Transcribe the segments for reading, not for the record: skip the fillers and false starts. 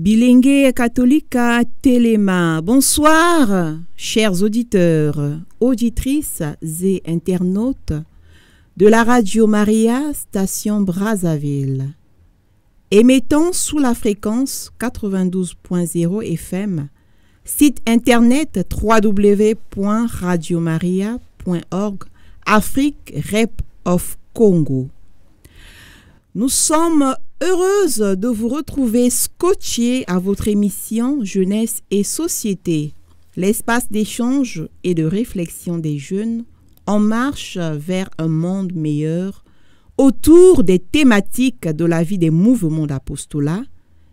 Bilingue Catholica Telema. Bonsoir, chers auditeurs, auditrices et internautes de la Radio Maria, station Brazzaville. Émettant sous la fréquence 92.0 FM, site internet www.radiomaria.org, Afrique Rep of Congo. Nous sommes heureuses de vous retrouver scotchés à votre émission Jeunesse et Société, l'espace d'échange et de réflexion des jeunes en marche vers un monde meilleur autour des thématiques de la vie des mouvements d'apostolat,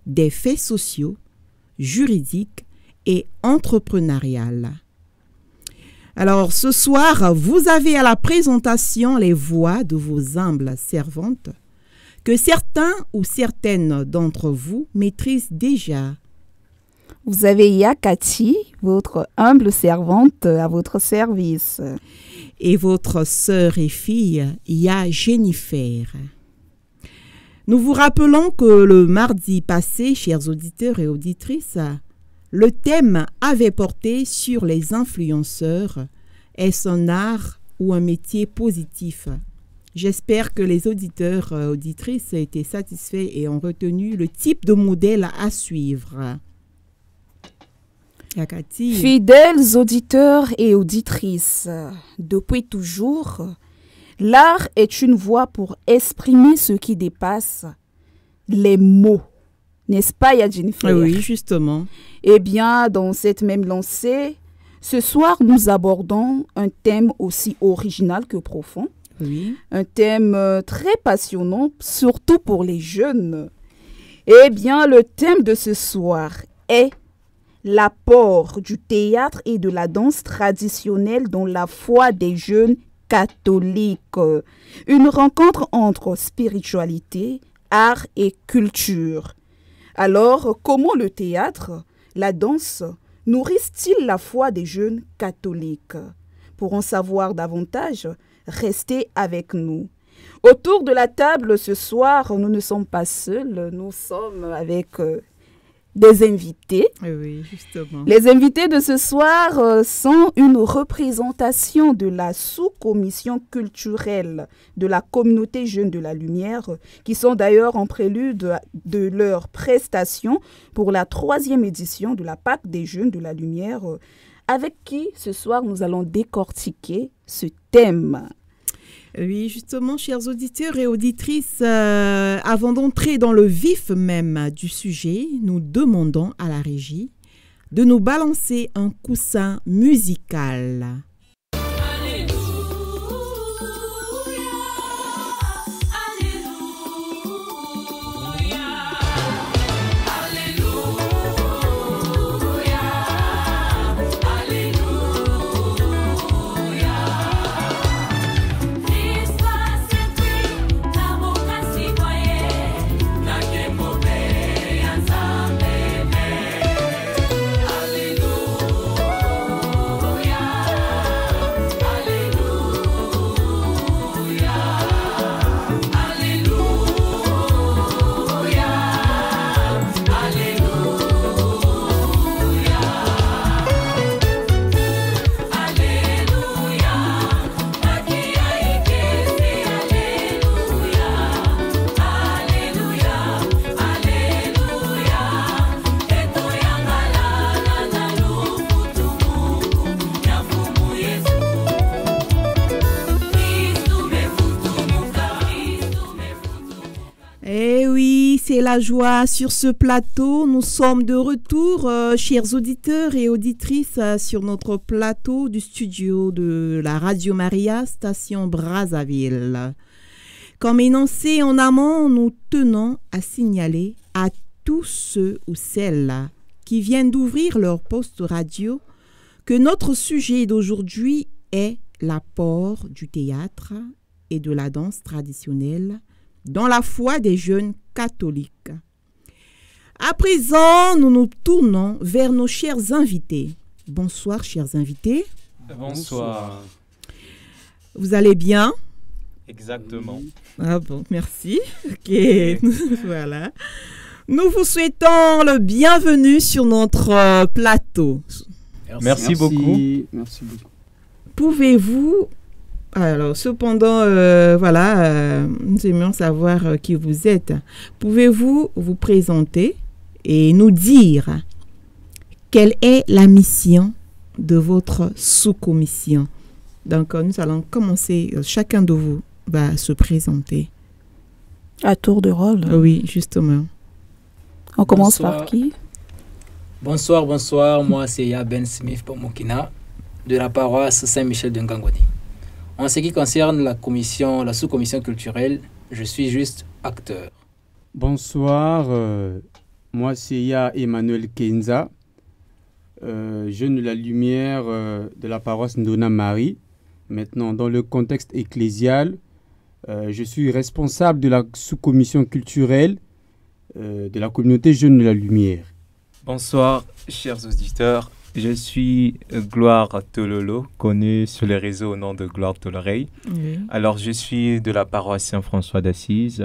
des faits sociaux, juridiques et entrepreneuriales. Alors ce soir, vous avez à la présentation les voix de vos humbles servantes que certains ou certaines d'entre vous maîtrisent déjà. Vous avez Yakati, votre humble servante à votre service. Et votre sœur et fille, Ya Jennifer. Nous vous rappelons que le mardi passé, chers auditeurs et auditrices, le thème avait porté sur les influenceurs. Est-ce un art ou un métier positif? J'espère que les auditeurs et auditrices étaient satisfaits et ont retenu le type de modèle à suivre. Yakati. Fidèles auditeurs et auditrices, depuis toujours, l'art est une voie pour exprimer ce qui dépasse les mots. N'est-ce pas, Yadjinfer? Oui, justement. Eh bien, dans cette même lancée, ce soir, nous abordons un thème aussi original que profond. Oui. Un thème très passionnant, surtout pour les jeunes. Eh bien, le thème de ce soir est l'apport du théâtre et de la danse traditionnelle dans la foi des jeunes catholiques. Une rencontre entre spiritualité, art et culture. Alors, comment le théâtre, la danse, nourrissent-ils la foi des jeunes catholiques? Pour en savoir davantage, restez avec nous. Autour de la table ce soir, nous ne sommes pas seuls, nous sommes avec des invités. Oui, justement. Les invités de ce soir sont une représentation de la sous-commission culturelle de la communauté Jeunes de la Lumière, qui sont d'ailleurs en prélude de leur prestation pour la 3e édition de la Pâque des Jeunes de la Lumière, avec qui ce soir nous allons décortiquer ce thème. Oui, justement, chers auditeurs et auditrices, avant d'entrer dans le vif même du sujet, nous demandons à la régie de nous balancer un coussin musical. C'est la joie sur ce plateau. Nous sommes de retour, chers auditeurs et auditrices, sur notre plateau du studio de la Radio Maria, station Brazzaville. Comme énoncé en amont, nous tenons à signaler à tous ceux ou celles qui viennent d'ouvrir leur poste radio que notre sujet d'aujourd'hui est l'apport du théâtre et de la danse traditionnelle dans la foi des jeunes catholiques. À présent, nous nous tournons vers nos chers invités. Bonsoir, chers invités. Bonsoir. Vous allez bien? Exactement. Ah bon, merci. Ok, voilà. Nous vous souhaitons le bienvenue sur notre plateau. Merci beaucoup. Merci beaucoup. Pouvez-vous... Alors, cependant, nous aimerions savoir qui vous êtes. Pouvez-vous vous présenter et nous dire quelle est la mission de votre sous-commission? Donc, nous allons commencer. Chacun de vous va se présenter. À tour de rôle. Oui, justement. On commence Bonsoir. par qui? Bonsoir. Moi, c'est Yaben Smith Pomokina, de la paroisse Saint-Michel de Ngangoni. En ce qui concerne la sous-commission culturelle, je suis juste acteur. Bonsoir, moi c'est Ya Emmanuel Kenza, jeune de la lumière de la paroisse Ndona Marie. Maintenant, dans le contexte ecclésial, je suis responsable de la sous-commission culturelle de la communauté Jeune de la Lumière. Bonsoir, chers auditeurs. Je suis Gloire Tololo, connu sur les réseaux au nom de Gloire Toloreille. Oui. Alors, je suis de la paroisse Saint-François d'Assise,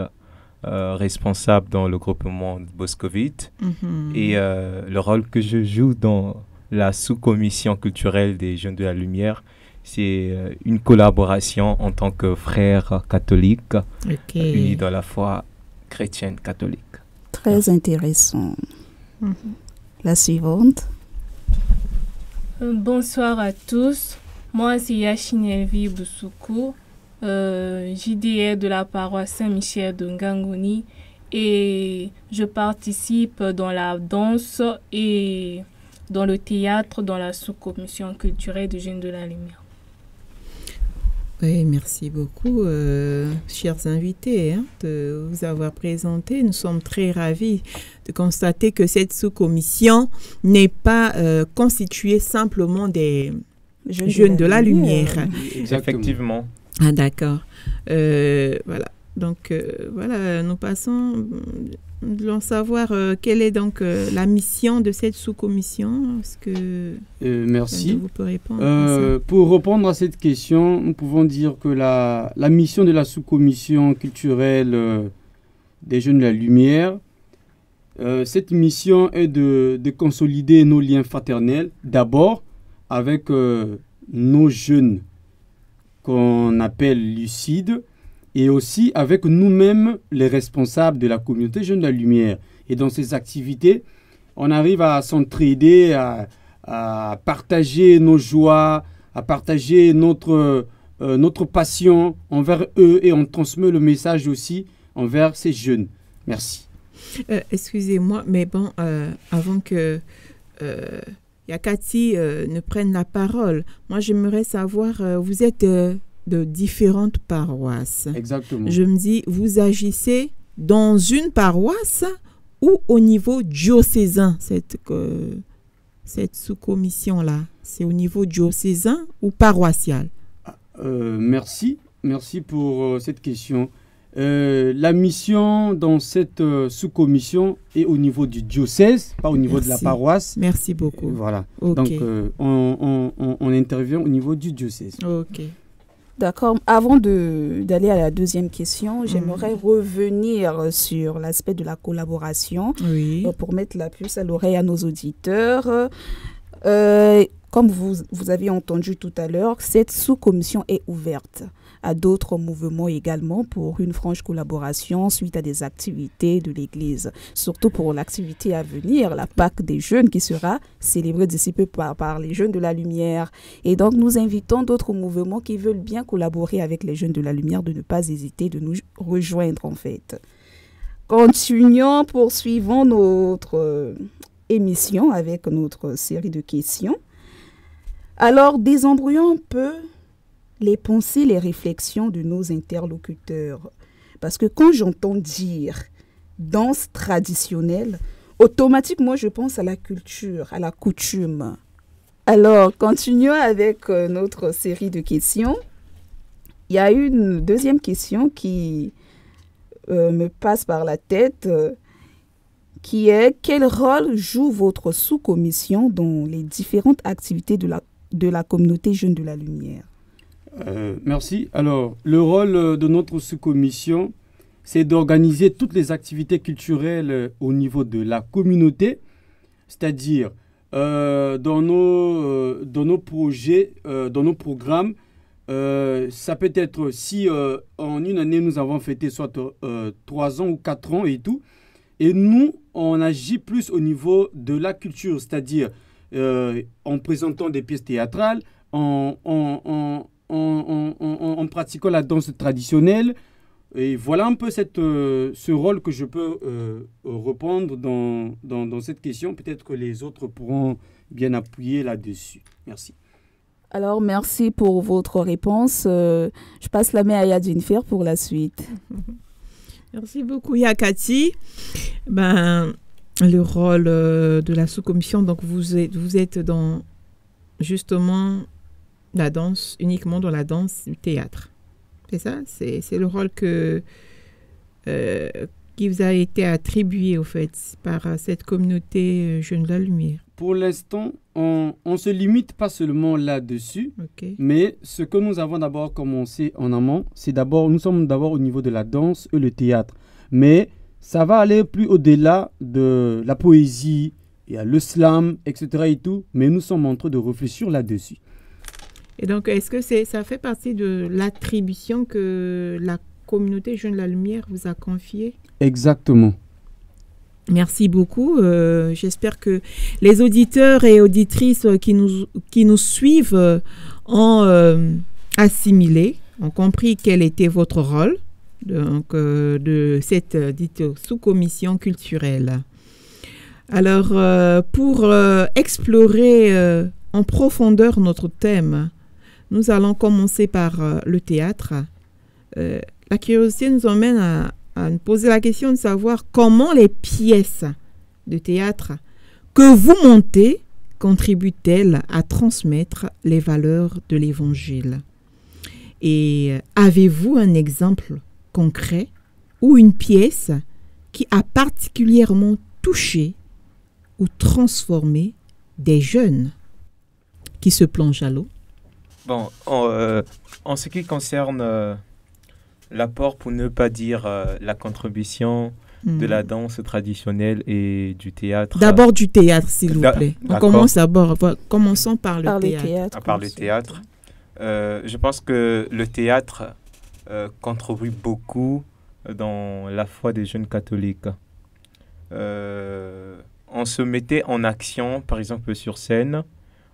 responsable dans le groupement Boscovite. Et le rôle que je joue dans la sous-commission culturelle des Jeunes de la Lumière, c'est une collaboration en tant que frères catholiques unis dans la foi chrétienne catholique. Très intéressant. La suivante. Bonsoir à tous. Moi, c'est Yachinevi Boussoukou, JDR de la paroisse Saint-Michel de Ngangoni, et je participe dans la danse et dans le théâtre, dans la sous-commission culturelle de Jeunes de la Lumière. Oui, merci beaucoup, chers invités, de vous avoir présenté. Nous sommes très ravis de constater que cette sous-commission n'est pas constituée simplement des jeunes de la lumière. Effectivement. Ah, d'accord. Voilà. Donc, nous passons. Nous voulons savoir quelle est donc la mission de cette sous-commission. Est-ce que merci. vous pouvez répondre à ça? Pour répondre à cette question, nous pouvons dire que la mission de la sous-commission culturelle des Jeunes de la Lumière, cette mission est de consolider nos liens fraternels, d'abord avec nos jeunes qu'on appelle lucides, et aussi avec nous-mêmes, les responsables de la communauté Jeunes de la Lumière. Et dans ces activités, on arrive à s'entraider, à partager nos joies, à partager notre passion envers eux, et on transmet le message aussi envers ces jeunes. Merci. Excusez-moi, mais bon, avant que Yakati ne prenne la parole, moi j'aimerais savoir, vous êtes de différentes paroisses. Exactement. Je me dis, vous agissez dans une paroisse ou au niveau diocésain, cette sous-commission-là? C'est au niveau diocésain ou paroissial? Merci pour cette question. La mission dans cette sous-commission est au niveau du diocèse, pas au niveau de la paroisse. Merci beaucoup. Voilà. Okay. Donc, on intervient au niveau du diocèse. Ok. D'accord. Avant d'aller à la deuxième question, j'aimerais revenir sur l'aspect de la collaboration, oui, pour mettre la puce à l'oreille à nos auditeurs. Comme vous avez entendu tout à l'heure, cette sous-commission est ouverte à d'autres mouvements également pour une franche collaboration suite à des activités de l'Église. Surtout pour l'activité à venir, la Pâque des Jeunes qui sera célébrée d'ici peu par les Jeunes de la Lumière. Et donc nous invitons d'autres mouvements qui veulent bien collaborer avec les Jeunes de la Lumière de ne pas hésiter, de nous rejoindre en fait. Poursuivons notre émission avec notre série de questions. Alors, désembrouillons un peu les pensées, les réflexions de nos interlocuteurs. Parce que quand j'entends dire danse traditionnelle, automatiquement, je pense à la culture, à la coutume. Alors, continuons avec notre série de questions. Il y a une deuxième question qui me passe par la tête, qui est: quel rôle joue votre sous-commission dans les différentes activités de la communauté Jeune de la Lumière? Merci. Alors, le rôle de notre sous-commission c'est d'organiser toutes les activités culturelles au niveau de la communauté, c'est-à-dire dans nos projets, dans nos programmes. Ça peut être si en une année nous avons fêté soit 3 ans ou 4 ans et tout, et nous on agit plus au niveau de la culture, c'est-à-dire en présentant des pièces théâtrales, en pratiquant la danse traditionnelle. Et voilà un peu ce rôle que je peux reprendre dans cette question. Peut-être que les autres pourront bien appuyer là-dessus. Merci. Alors, merci pour votre réponse. Je passe la main à Yadjinfer pour la suite. Merci beaucoup, Yakati. Le rôle de la sous-commission, donc vous êtes dans justement la danse, uniquement dans la danse du théâtre. C'est ça? C'est le rôle qui vous a été attribué, au fait, par cette communauté Jeunes de la Lumière. Pour l'instant, on ne se limite pas seulement là-dessus, mais ce que nous avons d'abord commencé en amont, nous sommes d'abord au niveau de la danse et le théâtre. Mais ça va aller plus au-delà de la poésie, il y a le slam, etc. et tout, mais nous sommes en train de réfléchir là-dessus. Et donc, est-ce que ça fait partie de l'attribution que la communauté Jeunes de la Lumière vous a confiée? Exactement. Merci beaucoup. J'espère que les auditeurs et auditrices qui nous suivent ont assimilé, ont compris quel était votre rôle de cette dite sous-commission culturelle. Alors, pour explorer en profondeur notre thème, nous allons commencer par le théâtre. La curiosité nous emmène à nous poser la question de savoir comment les pièces de théâtre que vous montez contribuent-elles à transmettre les valeurs de l'Évangile. Et avez-vous un exemple concret ou une pièce qui a particulièrement touché ou transformé des jeunes qui se plongent à l'eau? Bon, en ce qui concerne l'apport, pour ne pas dire la contribution de la danse traditionnelle et du théâtre. D'abord du théâtre, s'il vous plaît. Commençons par le théâtre. Par le théâtre. Je pense que le théâtre contribue beaucoup dans la foi des jeunes catholiques. On se mettait en action, par exemple sur scène.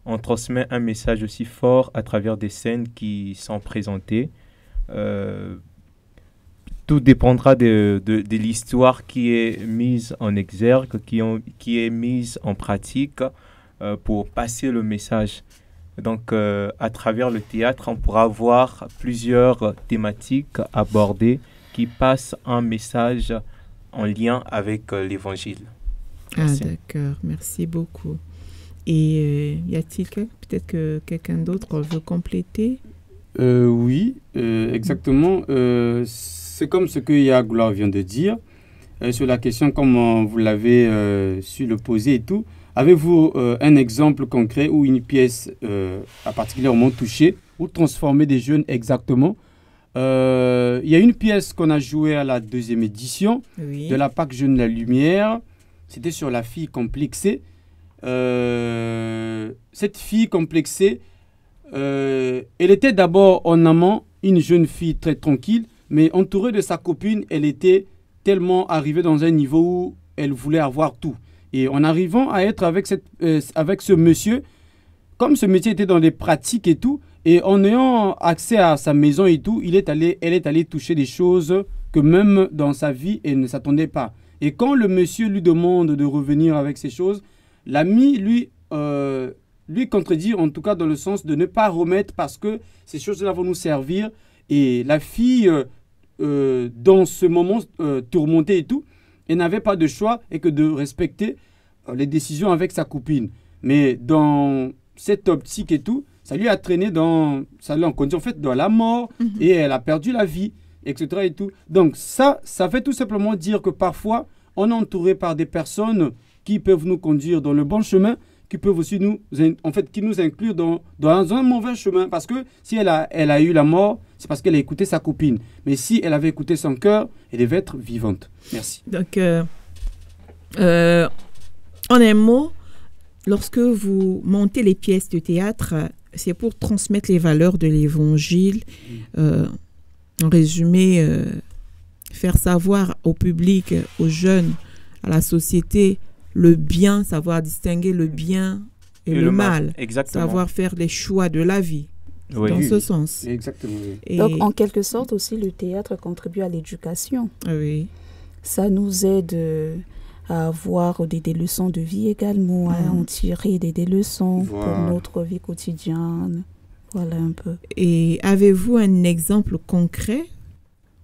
On transmet un message aussi fort à travers des scènes qui sont présentées. Tout dépendra de l'histoire qui est mise en exergue, qui est mise en pratique pour passer le message. Donc, à travers le théâtre, on pourra avoir plusieurs thématiques abordées qui passent un message en lien avec l'Évangile. Merci. Ah, d'accord. Merci beaucoup. Et y a-t-il peut-être que quelqu'un d'autre veut compléter? Oui, exactement. C'est comme ce que Yagula vient de dire. Sur la question, comme vous l'avez su le poser et tout, avez-vous un exemple concret ou une pièce a particulièrement touché ou transformé des jeunes exactement? Il y a une pièce qu'on a jouée à la 2e édition de la Pâque Jeunes de la Lumière. C'était sur la fille complexée. Cette fille complexée, elle était d'abord en amont une jeune fille très tranquille, mais entourée de sa copine, elle était tellement arrivée dans un niveau où elle voulait avoir tout. Et en arrivant à être avec ce monsieur, comme ce monsieur était dans des pratiques et tout, et en ayant accès à sa maison et tout, elle est allée toucher des choses que même dans sa vie, elle ne s'attendait pas. Et quand le monsieur lui demande de revenir avec ces choses, l'ami lui contredit, en tout cas dans le sens de ne pas remettre parce que ces choses-là vont nous servir. Et la fille, dans ce moment tourmentée et tout, elle n'avait pas de choix et que de respecter les décisions avec sa copine. Mais dans cette optique et tout, ça lui a traîné ça l'a conduit en fait dans la mort et elle a perdu la vie, etc. et tout. Donc ça fait tout simplement dire que parfois, on est entouré par des personnes qui peuvent nous conduire dans le bon chemin, qui peuvent aussi qui nous incluent dans un mauvais chemin. Parce que si elle a eu la mort, c'est parce qu'elle a écouté sa copine. Mais si elle avait écouté son cœur, elle devait être vivante. Merci. Donc, en un mot, lorsque vous montez les pièces de théâtre, c'est pour transmettre les valeurs de l'évangile. En résumé, faire savoir au public, aux jeunes, à la société, le bien, savoir distinguer le bien et le mal. Exactement. Savoir faire les choix de la vie. Dans ce sens. Exactement. Oui. Et Donc, en quelque sorte aussi, le théâtre contribue à l'éducation. oui. Ça nous aide à avoir des leçons de vie également, à en tirer des leçons pour notre vie quotidienne. Voilà un peu. Et avez-vous un exemple concret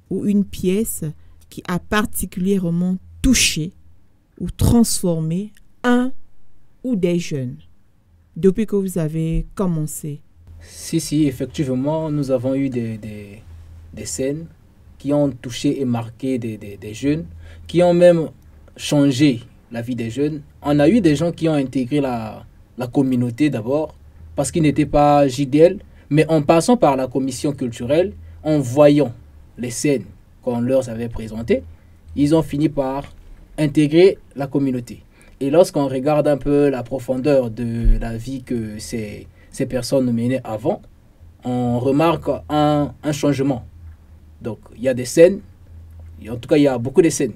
ou une pièce qui a particulièrement touché ou transformé un ou des jeunes depuis que vous avez commencé? Si, effectivement, nous avons eu des scènes qui ont touché et marqué des jeunes, qui ont même changé la vie des jeunes. On a eu des gens qui ont intégré la communauté d'abord, parce qu'ils n'étaient pas JDL, mais en passant par la commission culturelle, en voyant les scènes qu'on leur avait présentées, ils ont fini par intégrer la communauté. Et lorsqu'on regarde un peu la profondeur de la vie que ces personnes menaient avant, on remarque un changement. Donc, il y a des scènes, en tout cas, il y a beaucoup de scènes.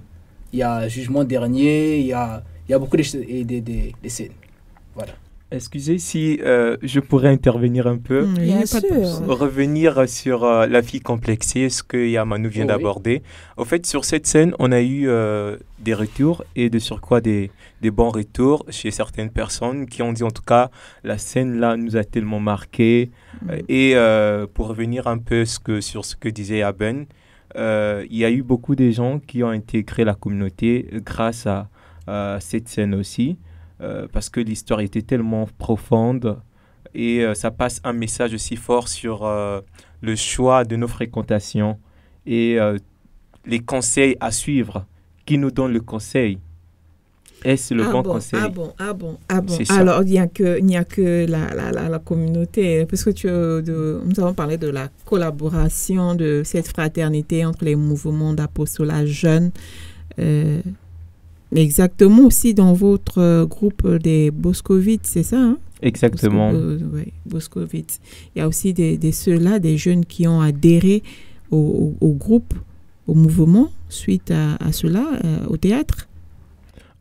Il y a Jugement dernier, il y a beaucoup de scènes. Voilà. Excusez si je pourrais intervenir un peu. Bien sûr. Revenir sur la fille complexée, ce que Yamanou vient d'aborder. Au fait, sur cette scène, on a eu des retours et de surcroît des bons retours chez certaines personnes qui ont dit en tout cas, la scène là nous a tellement marqué. Et pour revenir un peu sur ce que disait Aben, il y a eu beaucoup de gens qui ont intégré la communauté grâce à cette scène aussi. Parce que l'histoire était tellement profonde et ça passe un message aussi fort sur le choix de nos fréquentations et les conseils à suivre. Qui nous donne le conseil? Est-ce le bon conseil? Ah bon. C'est Alors, il n'y a que la communauté, parce que nous avons parlé de la collaboration, de cette fraternité entre les mouvements d'apostolat jeunes. Exactement, aussi dans votre groupe des Boscovites, c'est ça, hein? Exactement. Oui, Boscovites. Il y a aussi ceux-là, des jeunes qui ont adhéré au groupe, au mouvement, suite à cela, au théâtre.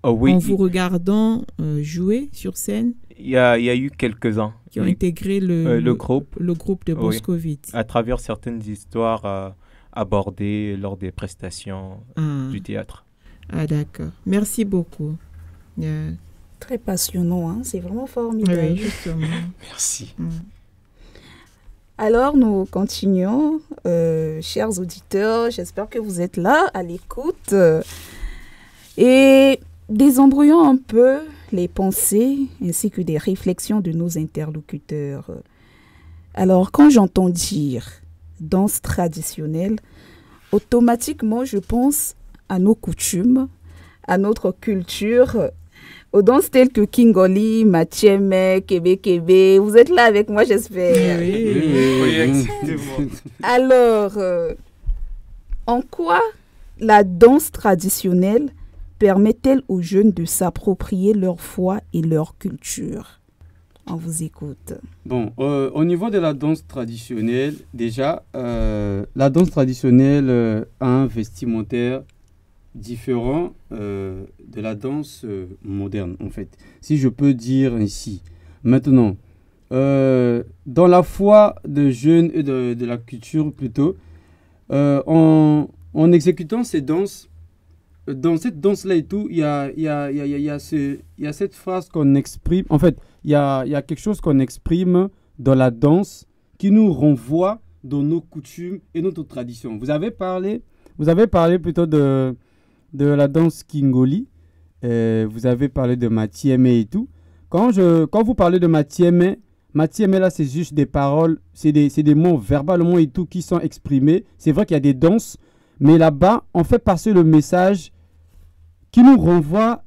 Oh, oui. En vous regardant jouer sur scène. Il y a eu quelques-uns qui ont intégré le groupe de Boscovites. Oui, à travers certaines histoires abordées lors des prestations du théâtre. Ah, d'accord. Merci beaucoup. Très passionnant, hein? C'est vraiment formidable. Oui, justement. Merci. Alors, nous continuons. Chers auditeurs, j'espère que vous êtes là, à l'écoute. Et désembrouillons un peu les pensées ainsi que des réflexions de nos interlocuteurs. Alors, quand j'entends dire danse traditionnelle, automatiquement, je pense à nos coutumes, à notre culture, aux danses telles que Kingoli, Matieme, Kebe. Vous êtes là avec moi, j'espère. Oui, exactement. Alors, en quoi la danse traditionnelle permet-elle aux jeunes de s'approprier leur foi et leur culture? On vous écoute. Bon, au niveau de la danse traditionnelle, déjà, la danse traditionnelle a un vestimentaire différent de la danse moderne, en fait. Si je peux dire ici. Maintenant, dans la foi de jeunes et de la culture plutôt, en exécutant ces danses, dans cette danse-là et tout, il y a cette phrase qu'on exprime. En fait, il y a quelque chose qu'on exprime dans la danse qui nous renvoie dans nos coutumes et notre tradition. Vous avez parlé plutôt de la danse Kingoli. Vous avez parlé de Matieme et tout. Quand vous parlez de Matieme là, c'est juste des paroles, c'est des mots verbalement et tout qui sont exprimés. C'est vrai qu'il y a des danses, mais là-bas, on fait passer le message qui nous renvoie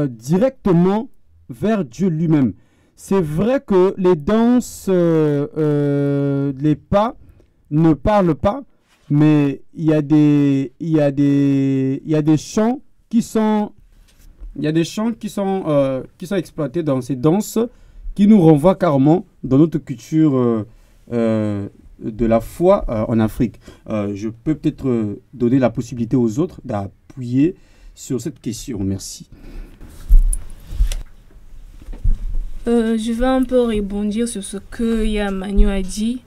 directement vers Dieu lui-même. C'est vrai que les danses, les pas, ne parlent pas, mais il y a des chants qui sont exploités dans ces danses qui nous renvoient carrément dans notre culture de la foi en Afrique. Je peux peut-être donner la possibilité aux autres d'appuyer sur cette question. Merci. Je vais un peu rebondir sur ce que Yamanu a dit.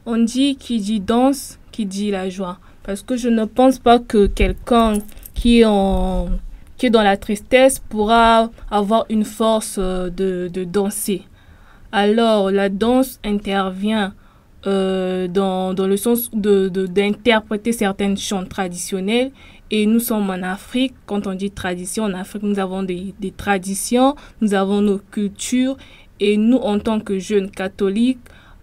On dit qui dit danse, qui dit la joie. Parce que je ne pense pas que quelqu'un qui est dans la tristesse pourra avoir une force de danser. Alors, la danse intervient dans le sens d'interpréter certaines chants traditionnels. Et nous sommes en Afrique. Quand on dit tradition, en Afrique, nous avons des traditions, nous avons nos cultures. Et nous, en tant que jeunes catholiques,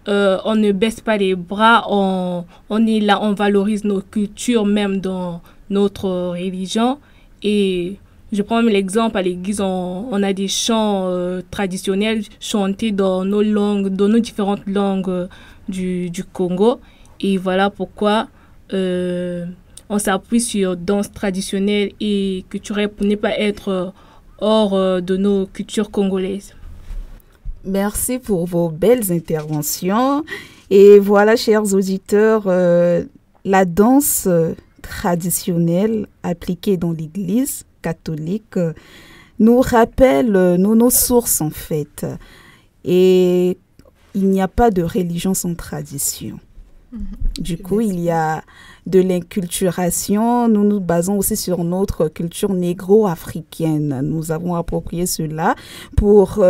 on ne baisse pas les bras, on est là, on valorise nos cultures, même dans notre religion. Et je prends même l'exemple, à l'église, on a des chants traditionnels chantés dans nos langues, dans nos différentes langues du Congo. Et voilà pourquoi on s'appuie sur danse traditionnelle et culturelle pour ne pas être hors de nos cultures congolaises. Merci pour vos belles interventions. Et voilà, chers auditeurs, la danse traditionnelle appliquée dans l'Église catholique nous rappelle nos sources en fait. Et il n'y a pas de religion sans tradition. Du coup, il y a de l'inculturation. Nous nous basons aussi sur notre culture négro-africaine. Nous avons approprié cela pour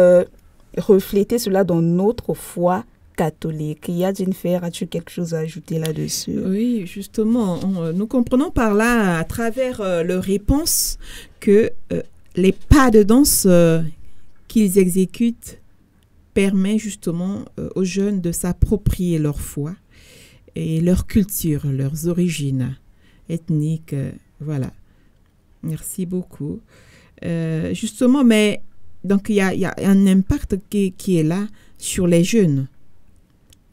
refléter cela dans notre foi catholique. Jennifer, as-tu quelque chose à ajouter là-dessus? Oui, justement, nous comprenons par là, à travers leurs réponses, que les pas de danse qu'ils exécutent permettent justement aux jeunes de s'approprier leur foi et leur culture, leurs origines ethniques. Voilà. Merci beaucoup. Justement, mais donc il y a un impact qui est là sur les jeunes.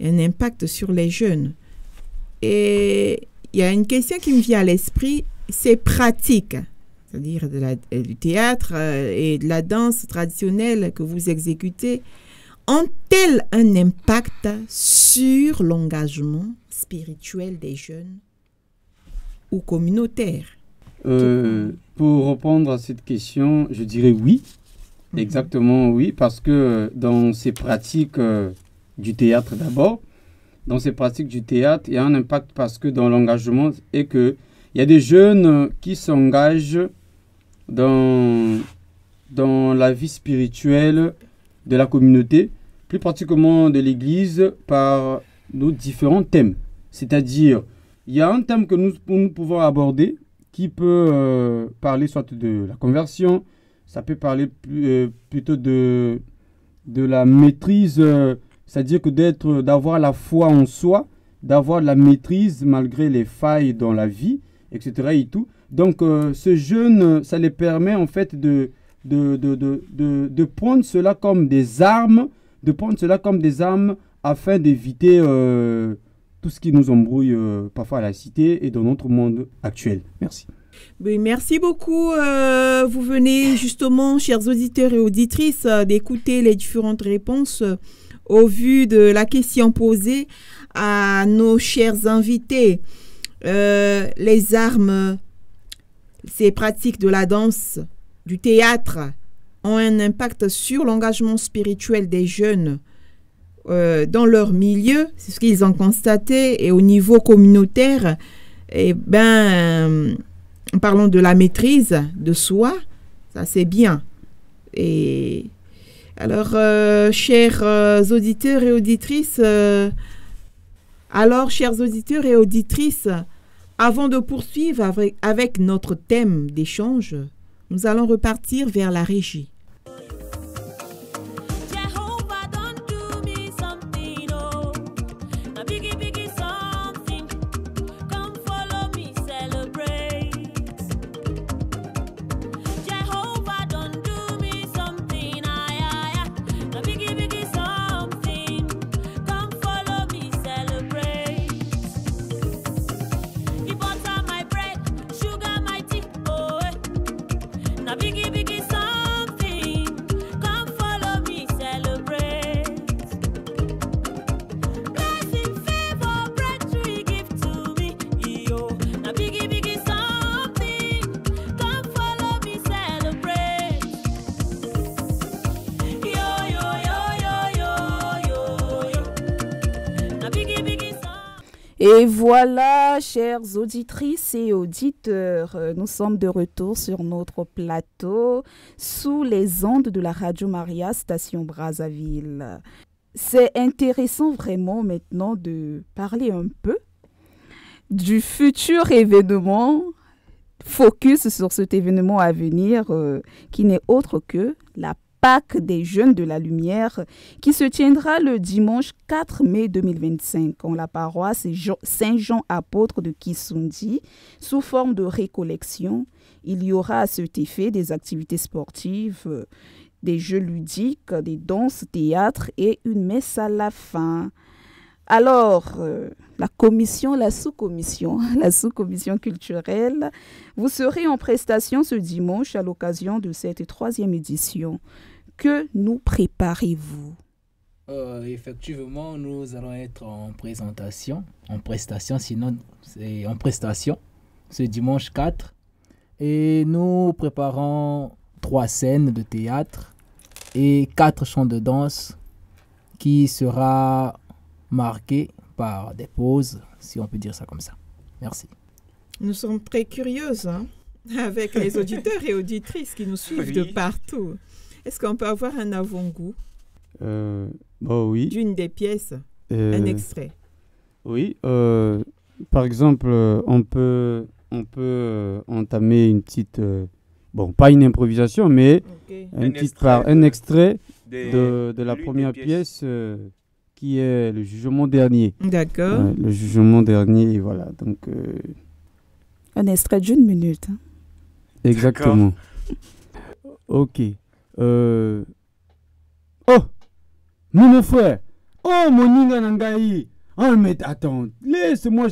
Un impact sur les jeunes. Et il y a une question qui me vient à l'esprit, c'est pratique, c'est-à-dire du théâtre et de la danse traditionnelle que vous exécutez, ont-elles un impact sur l'engagement spirituel des jeunes ou communautaire? Pour répondre à cette question, je dirais oui. Exactement oui, parce que dans ces pratiques du théâtre d'abord, dans ces pratiques du théâtre, il y a un impact parce que dans l'engagement, et que il y a des jeunes qui s'engagent dans la vie spirituelle de la communauté, plus particulièrement de l'Église, par nos différents thèmes. C'est-à-dire, il y a un thème que nous pouvons aborder qui peut parler soit de la conversion, ça peut parler plutôt de la maîtrise, c'est-à-dire que d'avoir la foi en soi, d'avoir la maîtrise malgré les failles dans la vie, etc. et tout. Donc, ce jeune, ça les permet en fait de prendre cela comme des armes, afin d'éviter tout ce qui nous embrouille parfois à la cité et dans notre monde actuel. Merci. Oui, merci beaucoup. Vous venez justement, chers auditeurs et auditrices, d'écouter les différentes réponses au vu de la question posée à nos chers invités. Les armes, ces pratiques de la danse, du théâtre, ont un impact sur l'engagement spirituel des jeunes dans leur milieu, c'est ce qu'ils ont constaté, et au niveau communautaire, parlons de la maîtrise de soi, ça c'est bien. Et alors, chers auditeurs et auditrices, avant de poursuivre avec notre thème d'échange, nous allons repartir vers la régie. na biggie biggie something. Come follow me, celebrate. Blessing, favor, breakthrough he give to me. Yo, na biggie biggie something. Come follow me, celebrate. Yo yo yo yo yo yo. Na biggie biggie something. Et voilà, chères auditrices et auditeurs, nous sommes de retour sur notre plateau sous les ondes de la Radio Maria Station Brazzaville. C'est intéressant vraiment maintenant de parler un peu du futur événement, focus sur cet événement à venir qui n'est autre que la Pâques des Jeunes de la Lumière qui se tiendra le dimanche 4 mai 2025 en la paroisse Saint-Jean apôtre de Kisundi sous forme de récollection. Il y aura à cet effet des activités sportives, des jeux ludiques, des danses, théâtre et une messe à la fin. Alors, la sous-commission culturelle, vous serez en prestation ce dimanche à l'occasion de cette 3e édition. Que nous préparez-vous? Effectivement, nous allons être en prestation ce dimanche 4. Et nous préparons 3 scènes de théâtre et 4 chants de danse qui sera marqué par des pauses, si on peut dire ça comme ça. Merci. Nous sommes très curieuses avec les auditeurs et auditrices qui nous suivent de partout. Est-ce qu'on peut avoir un avant-goût oui. d'une des pièces, un extrait? Oui, par exemple, on peut entamer une petite, pas une improvisation, mais un extrait de la première pièce qui est le jugement dernier. D'accord. Le jugement dernier, voilà. Donc, un extrait d'1 minute. Exactement. Ok. Oh, mon frère. Oh, mon ninga nangai. Oh, mais attends, laisse-moi,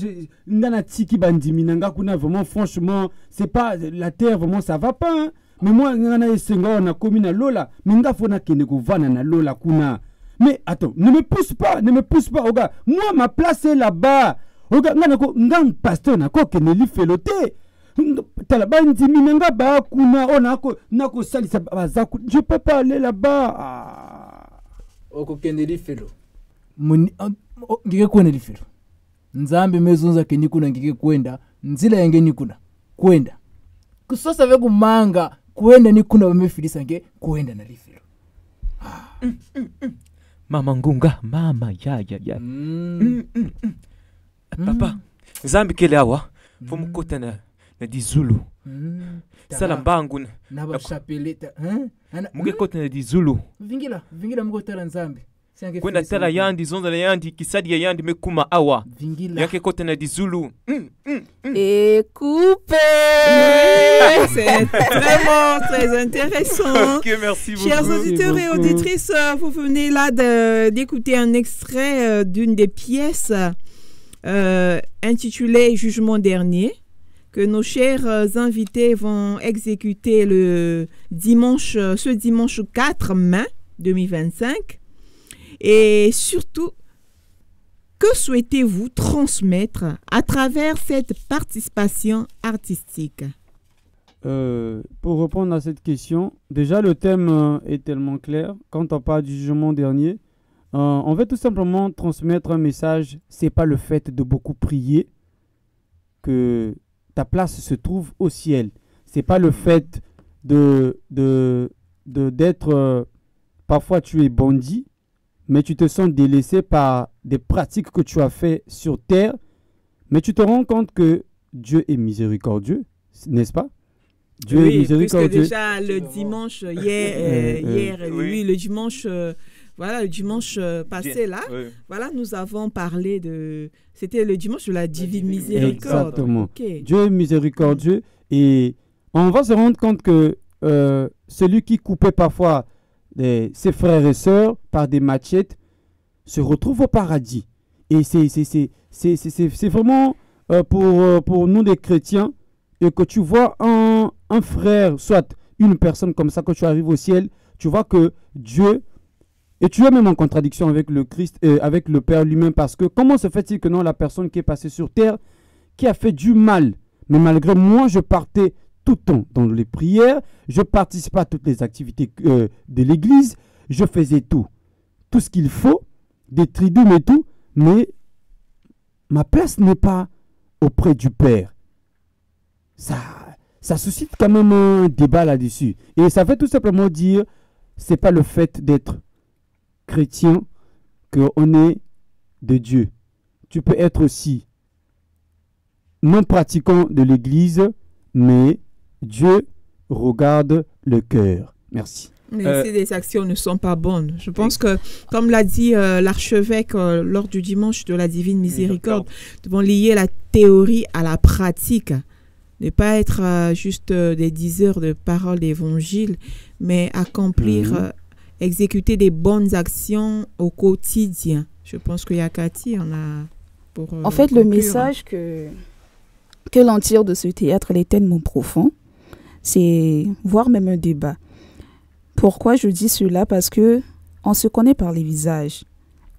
Ndana Tiki Bandimi Nanga Kuna, vraiment, franchement, c'est pas, la terre, vraiment, ça va pas. Hein? Mais moi, Nana Esenga, on a commis na Lola, mais Nga Fona Kenego Vana na Lola Kuna. Mais attends, ne me pousse pas, oh gars. Moi, ma place est là-bas. Oh gars, Ngan pasteur, Nako Keneli Felote. Je peux pas aller là-bas. Okokeneli felo. Ngike kwenda lifelo. Nzambe mezonza keni kuna ngike kwenda, nzila yange ni kuna kwenda. Kusosa ve kumanga kwenda ni kuna bamefilisa nge kwenda na lifelo. Mama ngunga, mama ya. Papa, nzambe kele awa, fomukota na di Zulu. Salambangu na ba chapeleta, muge kota na di Zulu. Vingila mukotala nzambe. Kwenda tala yandi zonza la yandi kisadi ya yandi mekuma awa. Vingila yake kota na di Zulu. Et coupé. C'est vraiment très intéressant. Ok, merci beaucoup. Chers auditeurs et auditrices, vous venez là d'écouter un extrait d'une des pièces intitulée Jugement dernier, que nos chers invités vont exécuter ce dimanche 4 mai 2025. Et surtout, que souhaitez-vous transmettre à travers cette participation artistique? Pour répondre à cette question, déjà le thème est tellement clair. Quand on parle du jugement dernier, on veut tout simplement transmettre un message. C'est pas le fait de beaucoup prier que ta place se trouve au ciel. C'est pas le fait d'être parfois tu es bandit, mais tu te sens délaissé par des pratiques que tu as fait sur terre, mais tu te rends compte que Dieu est miséricordieux, n'est-ce pas? Dieu est miséricordieux. Puisque déjà le dimanche le dimanche le dimanche passé là, voilà, nous avons parlé c'était le dimanche de la divine miséricorde. Exactement. Okay. Dieu est miséricordieux et on va se rendre compte que celui qui coupait parfois ses frères et sœurs par des machettes se retrouve au paradis. Et c'est vraiment pour nous les chrétiens, et que tu vois un frère, soit une personne comme ça, quand tu arrives au ciel, tu vois que Dieu, et tu es même en contradiction avec le Christ, avec le Père lui-même, parce que comment se fait-il que non, la personne qui est passée sur terre, qui a fait du mal, mais malgré moi, je partais tout le temps dans les prières, je participais à toutes les activités de l'église, je faisais tout ce qu'il faut, des tridumes et tout, mais ma place n'est pas auprès du Père. Ça suscite quand même un débat là-dessus. Et ça veut tout simplement dire, c'est pas le fait d'être chrétien qu'on est de Dieu. Tu peux être aussi non pratiquant de l'église, mais Dieu regarde le cœur. Merci. Mais si les actions ne sont pas bonnes. Je pense que, comme l'a dit l'archevêque lors du dimanche de la Divine Miséricorde, nous devons lier la théorie à la pratique. Ne pas être juste des diseurs de paroles d'évangile, mais accomplir, exécuter des bonnes actions au quotidien. Je pense qu'il y a Cathy, on a pour en fait, le conclure. message que l'on tire de ce théâtre, il est tellement profond, c'est voire même un débat. Pourquoi je dis cela? Parce que on se connaît par les visages.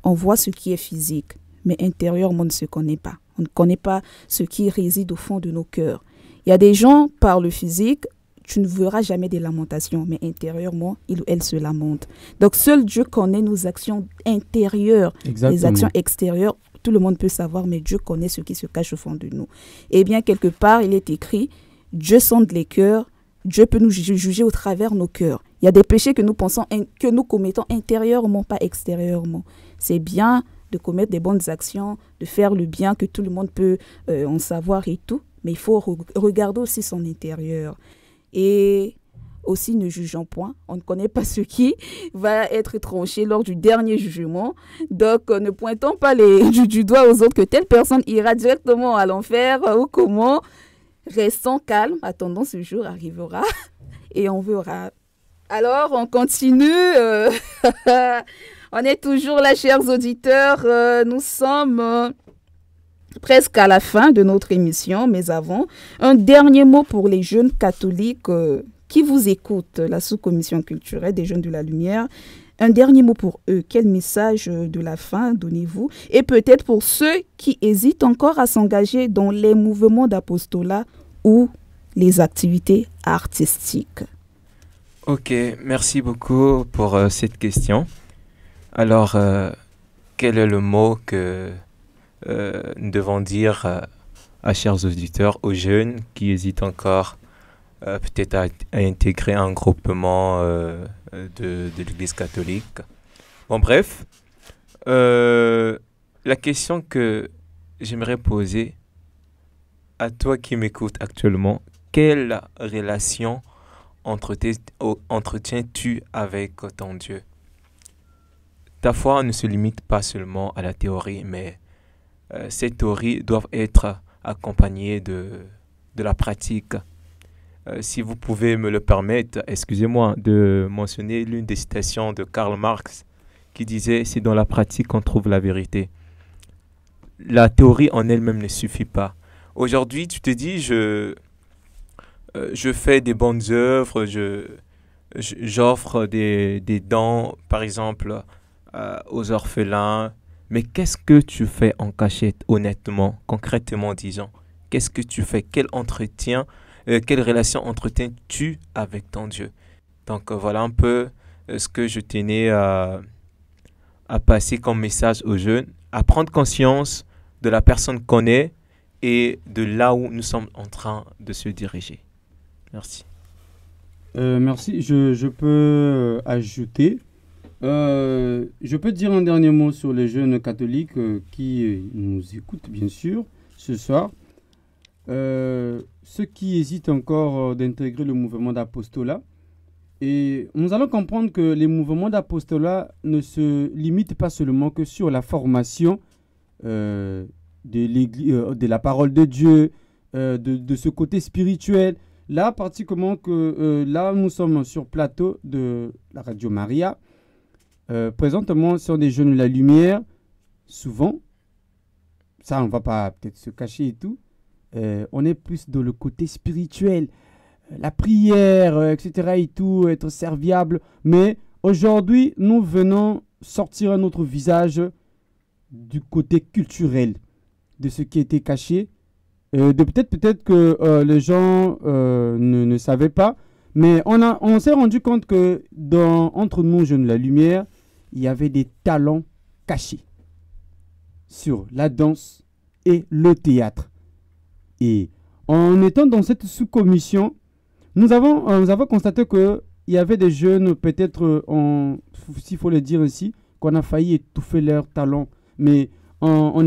On voit ce qui est physique, mais intérieurement, on ne se connaît pas. On ne connaît pas ce qui réside au fond de nos cœurs. Il y a des gens, par le physique, tu ne verras jamais des lamentations, mais intérieurement, il ou elle se lamente. Donc, seul Dieu connaît nos actions intérieures. Exactement. Les actions extérieures, tout le monde peut savoir, mais Dieu connaît ce qui se cache au fond de nous. Eh bien, quelque part, il est écrit, Dieu sonde les cœurs, Dieu peut nous juger au travers nos cœurs. Il y a des péchés que nous pensons, que nous commettons intérieurement, pas extérieurement. C'est bien de commettre des bonnes actions, de faire le bien que tout le monde peut en savoir et tout, mais il faut regarder aussi son intérieur. Et aussi, ne jugeons point. On ne connaît pas ce qui va être tranché lors du dernier jugement. Donc, ne pointons pas du doigt aux autres que telle personne ira directement à l'enfer ou comment. Restons calmes, attendons ce jour arrivera et on verra. Alors, on continue. On est toujours là, chers auditeurs. Nous sommes presque à la fin de notre émission, mais avant, un dernier mot pour les jeunes catholiques qui vous écoutent, la sous-commission culturelle des Jeunes de la Lumière. Un dernier mot pour eux. Quel message de la fin donnez-vous? Et peut-être pour ceux qui hésitent encore à s'engager dans les mouvements d'apostolat ou les activités artistiques. Ok, merci beaucoup pour cette question. Alors, quel est le mot que nous devons dire à chers auditeurs, aux jeunes qui hésitent encore peut-être à intégrer un groupement de l'Église catholique? Bon, bref, la question que j'aimerais poser à toi qui m'écoutes actuellement, quelle relation entretiens-tu avec ton Dieu? Ta foi ne se limite pas seulement à la théorie, mais ces théories doivent être accompagnées de la pratique. Si vous pouvez me le permettre, excusez-moi de mentionner l'une des citations de Karl Marx qui disait « C'est dans la pratique qu'on trouve la vérité ». La théorie en elle-même ne suffit pas. Aujourd'hui, tu te dis, je fais des bonnes œuvres, j'offre des dons, par exemple, aux orphelins. Mais qu'est-ce que tu fais en cachette, honnêtement, concrètement disons? Qu'est-ce que tu fais? Quelle relation entretiens-tu avec ton Dieu? Donc voilà un peu ce que je tenais à passer comme message aux jeunes, à prendre conscience de la personne qu'on est et de là où nous sommes en train de se diriger. Merci. Merci. Je peux ajouter. Je peux dire un dernier mot sur les jeunes catholiques qui nous écoutent, bien sûr, ce soir. Ceux qui hésitent encore d'intégrer le mouvement d'apostolat. Et nous allons comprendre que les mouvements d'apostolat ne se limitent pas seulement que sur la formation de la parole de Dieu, de ce côté spirituel. Là, particulièrement que là, nous sommes sur plateau de la Radio Maria. Présentement, sur des jeunes de la lumière, souvent, ça, on ne va pas peut-être se cacher et tout, on est plus dans le côté spirituel. la prière, etc. et tout, être serviable. Mais aujourd'hui, nous venons sortir un autre visage du côté culturel de ce qui était caché. Peut-être que les gens ne savaient pas, mais on s'est rendu compte que entre nous, Jeunes de la Lumière, il y avait des talents cachés sur la danse et le théâtre. Et en étant dans cette sous-commission, nous avons constaté qu'il y avait des jeunes, peut-être, s'il faut le dire ici, qu'on a failli étouffer leur talent. Mais en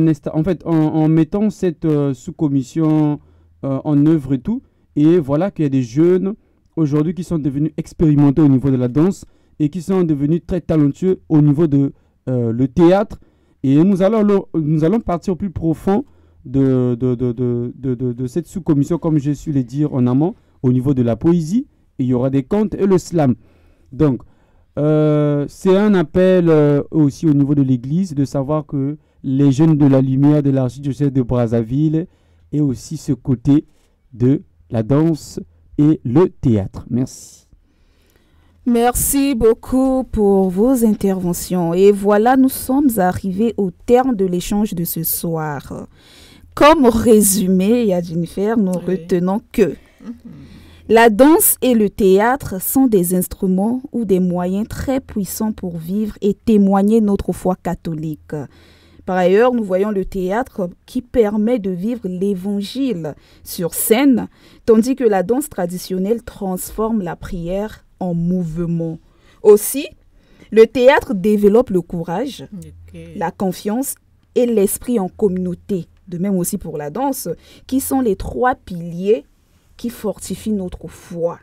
mettant cette sous-commission en œuvre et tout, et voilà qu'il y a des jeunes aujourd'hui qui sont devenus expérimentés au niveau de la danse et qui sont devenus très talentueux au niveau de le théâtre. Et nous allons partir au plus profond de cette sous-commission, comme je suis le dire en amont, au niveau de la poésie. Et il y aura des contes et le slam. Donc, c'est un appel aussi au niveau de l'Église de savoir que les jeunes de la lumière de l'archidiocèse de Brazzaville et aussi ce côté de la danse et le théâtre. Merci. Merci beaucoup pour vos interventions. Et voilà, nous sommes arrivés au terme de l'échange de ce soir. Comme résumé, Jennifer, nous retenons que la danse et le théâtre sont des instruments ou des moyens très puissants pour vivre et témoigner notre foi catholique. Par ailleurs, nous voyons le théâtre qui permet de vivre l'évangile sur scène, tandis que la danse traditionnelle transforme la prière en mouvement. Aussi, le théâtre développe le courage, la confiance et l'esprit en communauté. De même aussi pour la danse, qui sont les 3 piliers qui fortifient notre foi.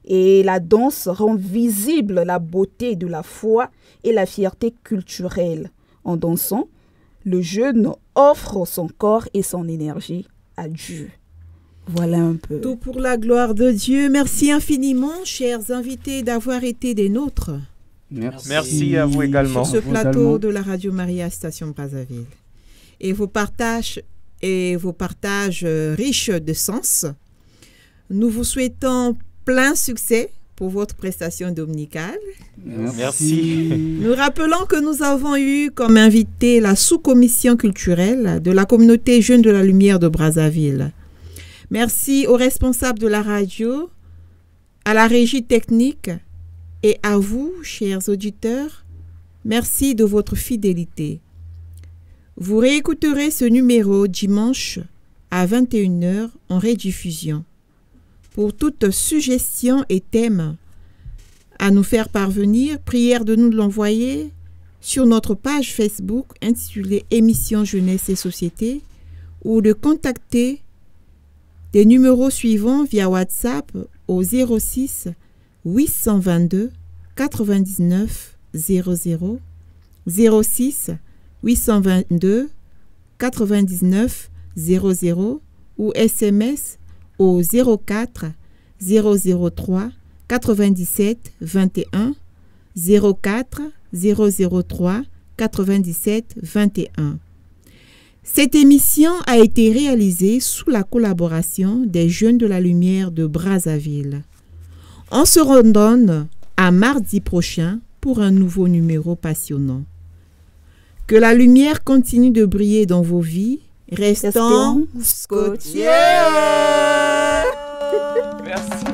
Et la danse rend visible la beauté de la foi et la fierté culturelle. En dansant, le jeune offre son corps et son énergie à Dieu. Voilà un peu. Tout pour la gloire de Dieu. Merci infiniment, chers invités, d'avoir été des nôtres. Merci à vous également. Sur ce plateau de la Radio Maria Station Brazzaville. Et vos partages riches de sens. Nous vous souhaitons plein succès pour votre prestation dominicale. Merci. Nous rappelons que nous avons eu comme invité la sous-commission culturelle de la communauté Jeunes de la Lumière de Brazzaville. Merci aux responsables de la radio, à la régie technique et à vous, chers auditeurs. Merci de votre fidélité. Vous réécouterez ce numéro dimanche à 21h en rediffusion. Pour toute suggestion et thème à nous faire parvenir, prière de nous l'envoyer sur notre page Facebook intitulée Émission Jeunesse et Société ou de contacter des numéros suivants via WhatsApp au 06 822 99 00 06 822 99 00 ou SMS au 04 003 97 21 04 003 97 21. Cette émission a été réalisée sous la collaboration des Jeunes de la Lumière de Brazzaville. On se redonne à mardi prochain pour un nouveau numéro passionnant. Que la lumière continue de briller dans vos vies. Restons scotchés. Merci.